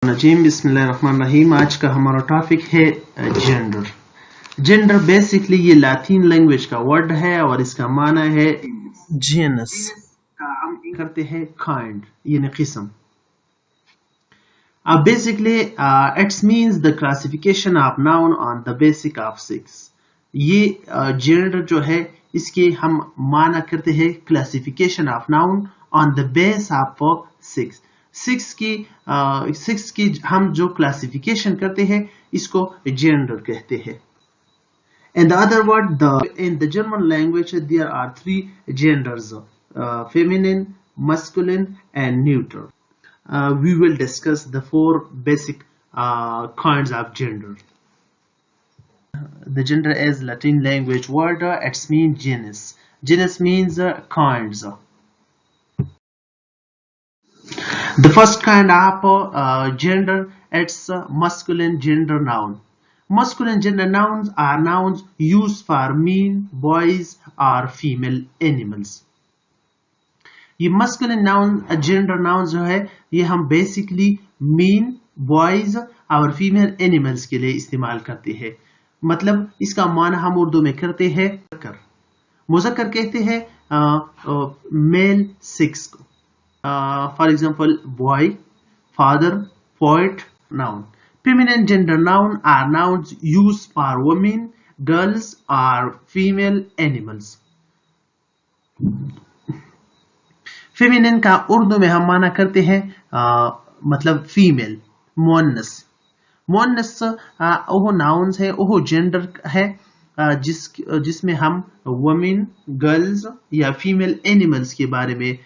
नजीम बिस्मिल्लाहिर्रहमानिर्रहीम। आज का हमारा टॉपिक है जेंडर। जेंडर बेसिकली ये लैटिन लैंग्वेज का वर्ड है और इसका माना है जीनस का हम करते हैं काइंड यानी किस्म। Basically it's means the classification of noun on the basic of six. ये जेंडर जो है इसके हम माना करते हैं classification of noun on the base of six. Six की हम जो क्लासिफिकेशन करते हैं इसको जेंडर कहते हैं। In the other word, in the German language, there are three genders: feminine, masculine, and neuter. We will discuss the four basic kinds of gender. The gender is Latin language word. It means genus. Genus means kinds. The first kind of gender, it's masculine gender noun. Masculine gender nouns are nouns used for men, boys or female animals. ये masculine noun gender nouns जो है ये हम basically men, boys और female animals के लिए इस्तेमाल करते हैं। मतलब इसका माना हम उर्दू में करते हैं मुज़क्कर कहते हैं मेल सेक्स को। For example, boy, father, poet, noun. Feminine gender noun are nouns used for women, girls, or female animals. Feminine का उर्दू में हम माना करते हैं मतलब फीमेल, मोनस। मोनस वो नाउन्स है, वो जेंडर है जिसमें हम वुमेन, गर्ल्स या फीमेल एनिमल्स के बारे में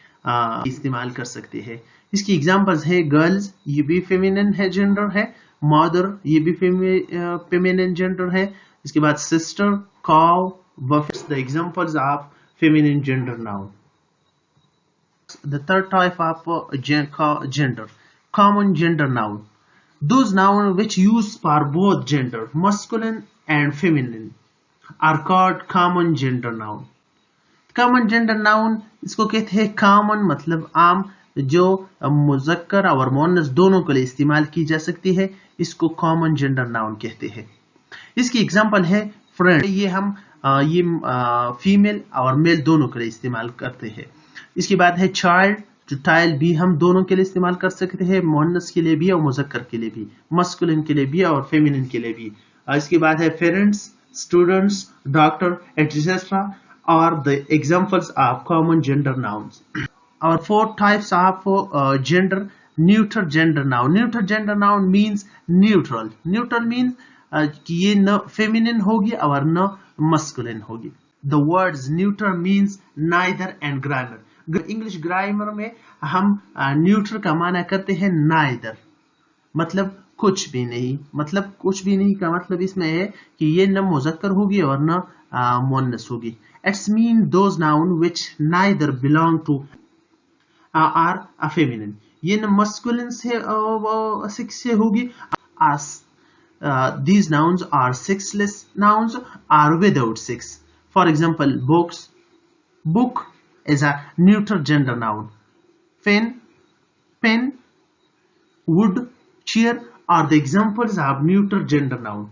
इस्तेमाल कर सकते हैं। इसकी एग्जांपल्स है गर्ल्स, ये भी फेमिनिन है जेंडर है। मदर, ये भी फेमिनिन जेंडर है। इसके बाद सिस्टर, काउ, बफेट्स, the examples of feminine gender noun. The third type of gender, common gender noun. Those nouns which used for both gender, masculine and feminine, are called common gender noun. Common gender noun इसको कहते हैं common मतलब आम, जो मुज़क्कर और मुअन्नस दोनों के लिए इस्तेमाल की जा सकती है, इसको कॉमन जेंडर नाउन कहते हैं। इसकी एग्जांपल है फ्रेंड, ये हम ये फीमेल और मेल दोनों के लिए इस्तेमाल करते हैं। इसके बाद है चाइल्ड, जो चाइल्ड भी हम दोनों के लिए इस्तेमाल कर सकते हैं, मुअन्नस के लिए भी और मुज़क्कर के लिए भी, मस्कुलिन के लिए भी और फेमिनिन के लिए भी। इसके बाद है parents, students, doctor etcetera are the examples of common gender nouns. Our four types of gender, neuter gender noun. Neuter gender noun means neutral. Neutral means कि ये न feminine होगी और न masculine होगी. The words neuter means neither and grammar. English grammar में हम neuter का माना करते हैं neither, मतलब कुछ भी नहीं। मतलब कुछ भी नहीं का मतलब इसमें है कि ये न मुज़क्कर होगी और न मुअन्नस होगी। It's mean those noun which neither belong to are feminine. ये न masculine से sex से होगी। As these nouns are sexless nouns are without sex. For example, books. Book is a neuter gender noun. Pen, wood, chair are the examples of neuter gender noun.